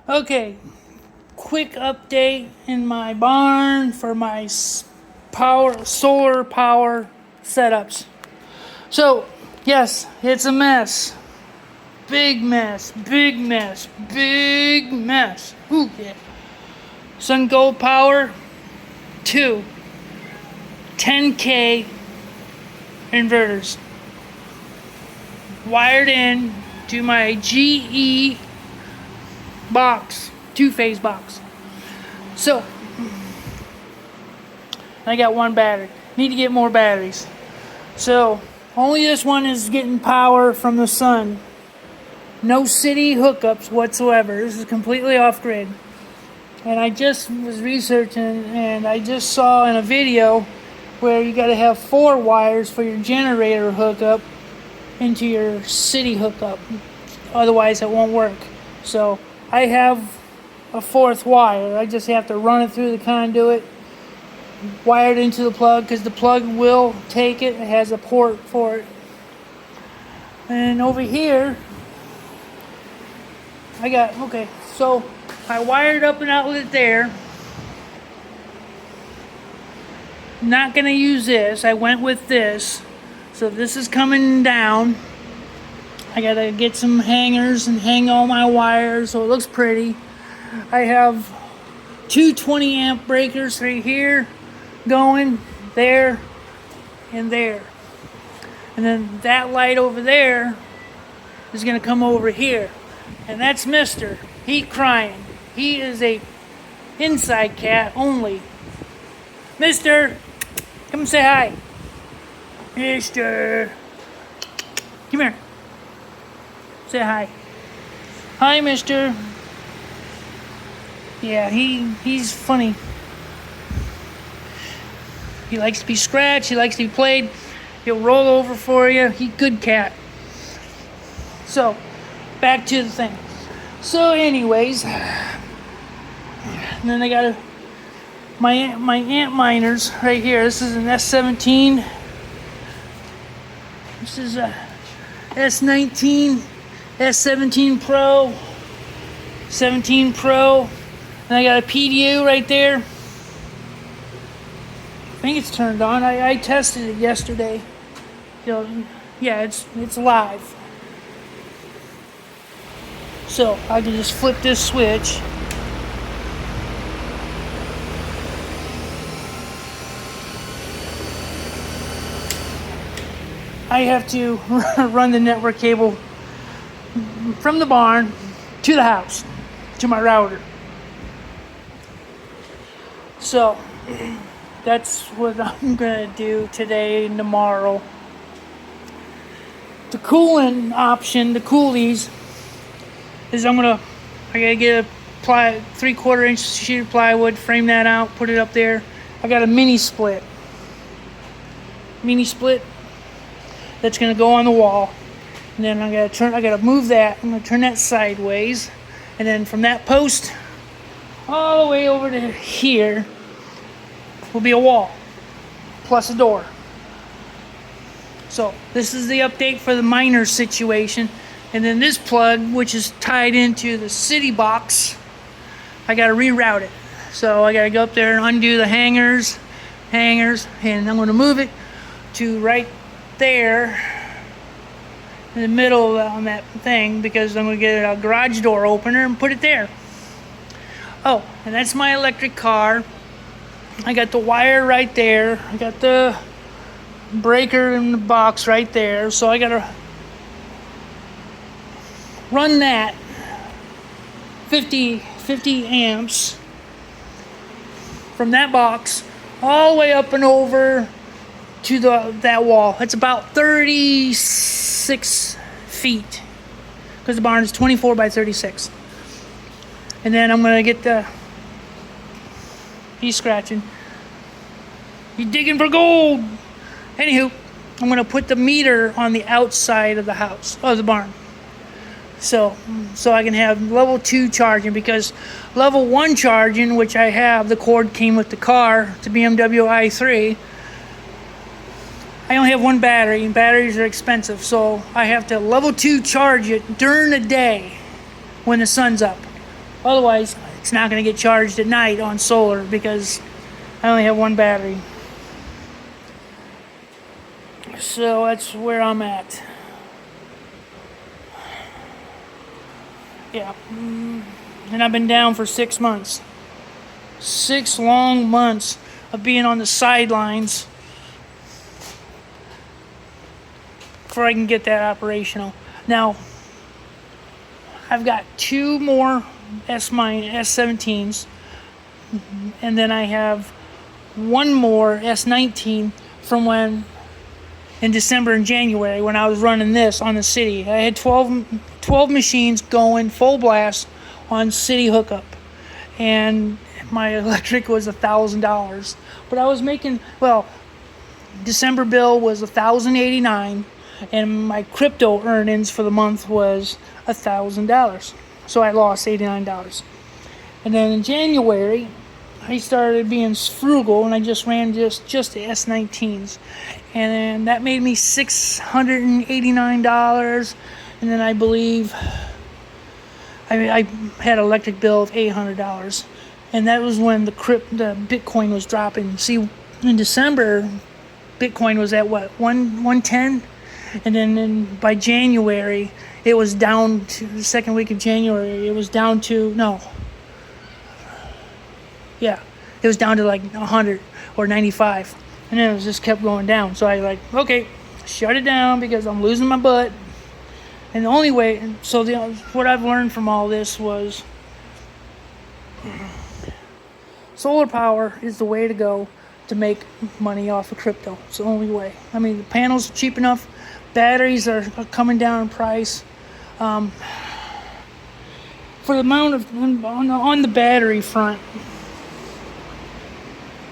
Okay, quick update in my barn for my solar power setups. So, yes, it's a mess. Big mess, big mess, big mess. Ooh, yeah. Sun Gold Power, two 10K inverters. Wired in to my GE box, two-phase box. So, I got one battery. Need to get more batteries. So, only this one is getting power from the sun. No city hookups whatsoever. This is completely off-grid. And I just was researching, and I just saw in a video where you got to have 4 wires for your generator hookup into your city hookup. Otherwise, it won't work. So, I have a 4th wire. I just have to run it through the conduit, wire it into the plug, because the plug will take it. It has a port for it. And over here, so I wired up an outlet there. Not going to use this. I went with this. So this is coming down. I got to get some hangers and hang all my wires so it looks pretty. I have 2 20 amp breakers right here going there and there. And then that light over there is going to come over here. And that's Mister. He crying. He is a inside cat only. Mister, come say hi. Mister, come here. Say hi. Hi, Mister. Yeah, he's funny. He likes to be scratched. He likes to be played. He'll roll over for you. He's a good cat. So, back to the thing. So, anyways, and then I got my ant miners right here. This is an S17. This is a S19, S17 Pro, 17 Pro, and I got a PDU right there. I think it's turned on. I tested it yesterday. So, yeah, it's live. So I can just flip this switch. I have to run the network cable from the barn to the house, to my router. So that's what I'm gonna do today and tomorrow. The cooling option, the coolies, is I gotta get a 3/4 inch sheet of plywood, frame that out, put it up there. I got a mini split that's gonna go on the wall, and then I gotta move that. I'm gonna turn that sideways, and then from that post all the way over to here will be a wall plus a door. So this is the update for the miner situation. And then this plug, which is tied into the city box, I got to reroute it. So I got to go up there and undo the hangers, and I'm going to move it to right there in the middle on that thing, because I'm going to get a garage door opener and put it there. Oh, and that's my electric car. I got the wire right there. I got the breaker in the box right there. So I got to run that 50 amps from that box all the way up and over to that wall. It's about 36 feet because the barn is 24 by 36. And then I'm gonna get he's scratching. He's digging for gold. Anywho, I'm gonna put the meter on the outside of the house, of the barn. So I can have level 2 charging, because level 1 charging, which I have, the cord came with the car, the BMW i3. I only have one battery, and batteries are expensive, so I have to level 2 charge it during the day when the sun's up. Otherwise, it's not going to get charged at night on solar because I only have one battery. So that's where I'm at. Yeah. And I've been down for 6 months. 6 long months of being on the sidelines before I can get that operational. Now, I've got 2 more S17s, and then I have 1 more S19 from when in December and January when I was running this on the city. I had 12 machines going full blast on city hookup, and my electric was $1,000. But I was making, December bill was $1,089, and my crypto earnings for the month was $1,000. So I lost $89. And then in January, I started being frugal, and I just ran just the S19s, and then that made me $689. And then I believe I had an electric bill of $800, and that was when the Bitcoin was dropping. See, in December, Bitcoin was at what, 110, and then by January it was down to the second week of January. It was down to it was down to like 100 or 95, and then it just kept going down. So I okay, shut it down because I'm losing my butt. And the only way, what I've learned from all this was solar power is the way to go to make money off of crypto. It's the only way. I mean, the panels are cheap enough, batteries are coming down in price. For the amount of on the battery front,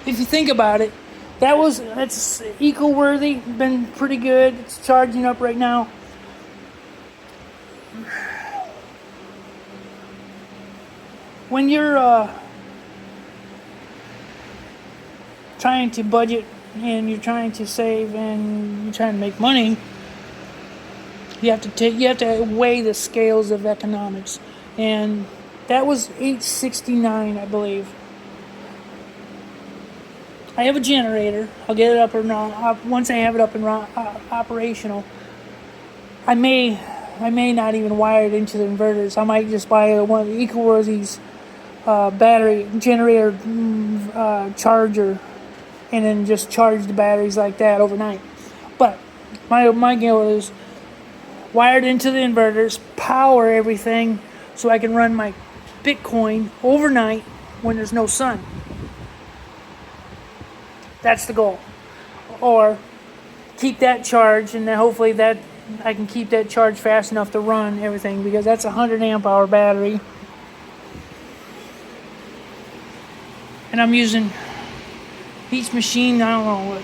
if you think about it, that's eco-worthy, been pretty good. It's charging up right now. When you're trying to budget and you're trying to save and you're trying to make money, you have to weigh the scales of economics, and that was $869, I believe. I have a generator. I'll get it up and once I have it up and operational. I may not even wire it into the inverters. I might just buy one of the eco-worthy's battery generator charger, and then just charge the batteries like that overnight. But my goal is wired into the inverters, power everything, so I can run my Bitcoin overnight when there's no sun. That's the goal. Or keep that charged, and then hopefully that I can keep that charged fast enough to run everything, because that's a 100 amp hour battery. And I'm using each machine, I don't know,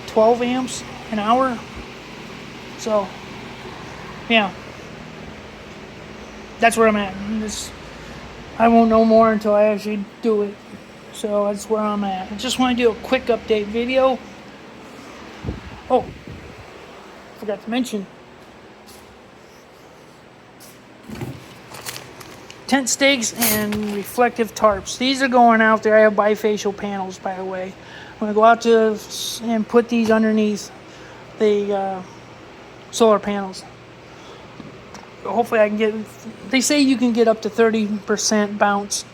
12 amps an hour. So, yeah. That's where I'm at. I won't know more until I actually do it. So that's where I'm at. I just want to do a quick update video. Oh, forgot to mention. Tent stakes and reflective tarps. These are going out there. I have bifacial panels, by the way. I'm going to go out and put these underneath the solar panels. Hopefully I can get, they say you can get up to 30% bounce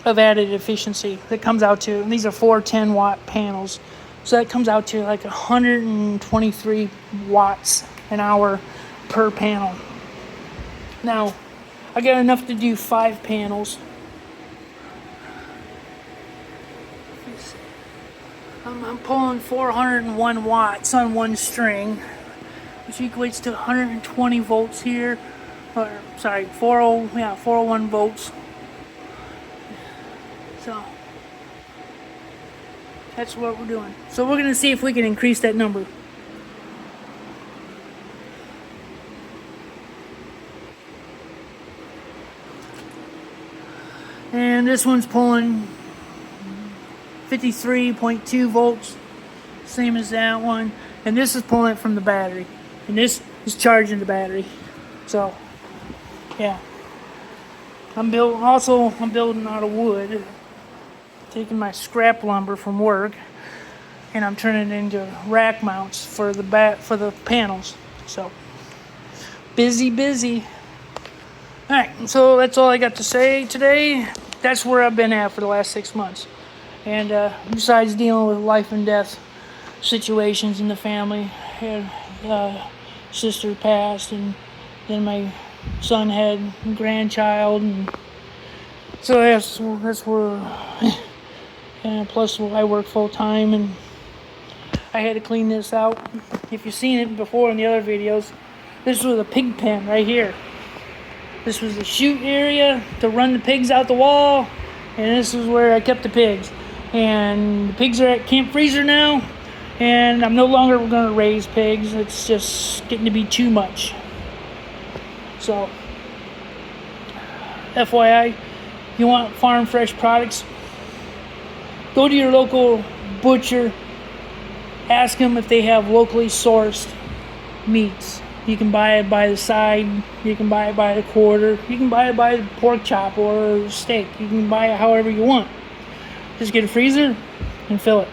of added efficiency. That comes out to, and these are 410 watt panels. So that comes out to like 123 watts an hour per panel. Now, I got enough to do 5 panels. I'm pulling 401 watts on one string, which equates to 120 volts here. Or, sorry, 401 volts. So, that's what we're doing. So we're going to see if we can increase that number. And this one's pulling 53.2 volts, same as that one. And this is pulling it from the battery. And this is charging the battery. So, yeah. I'm building out of wood, taking my scrap lumber from work, and I'm turning it into rack mounts for the panels. So busy. All right, so that's all I got to say today. That's where I've been at for the last 6 months. And besides dealing with life and death situations in the family, I had sister passed, and then my son had a grandchild, and so that's where. And plus, I work full time, and I had to clean this out. If you've seen it before in the other videos, this was a pig pen right here. This was the chute area to run the pigs out the wall, and this is where I kept the pigs. And the pigs are at Camp Freezer now, and I'm no longer going to raise pigs. It's just getting to be too much. So, FYI, you want farm fresh products? Go to your local butcher. Ask them if they have locally sourced meats. You can buy it by the side. You can buy it by the quarter. You can buy it by the pork chop or steak. You can buy it however you want. Just get a freezer and fill it.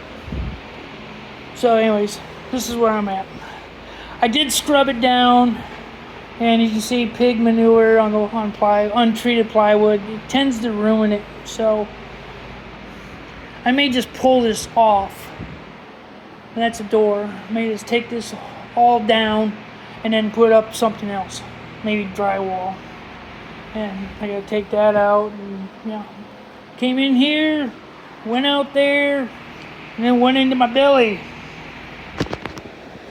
So anyways, this is where I'm at. I did scrub it down, and you can see pig manure on untreated plywood. It tends to ruin it. So I may just pull this off. And that's a door. I may just take this all down and then put up something else. Maybe drywall. And I gotta take that out. And yeah, came in here, went out there, and then went into my belly.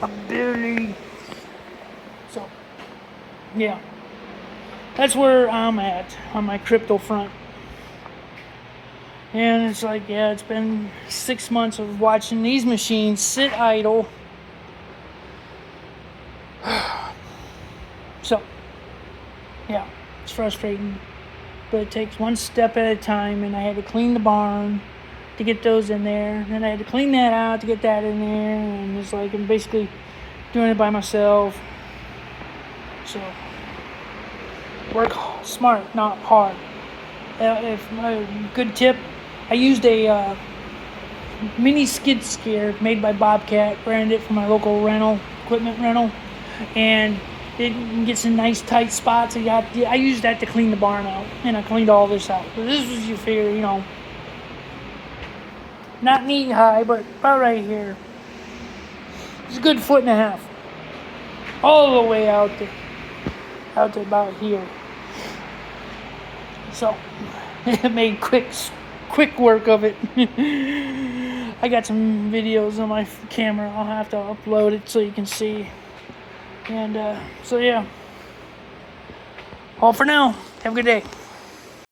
My belly. So, yeah. That's where I'm at on my crypto front. And it's like, yeah, it's been 6 months of watching these machines sit idle. So, yeah, it's frustrating. But it takes one step at a time, and I had to clean the barn to get those in there. And then I had to clean that out to get that in there. And it's like I'm basically doing it by myself. So, work smart, not hard. If a good tip, I used a mini skid steer made by Bobcat, rented it from my local equipment rental, and it gets in nice tight spots. I used that to clean the barn out, and I cleaned all this out. So this was, you figure, not knee high, but about right here. It's a good 1.5 feet, all the way out to about here. So it made quick work of it. I got some videos on my camera. I'll have to upload it so you can see. And so yeah, all for now. Have a good day.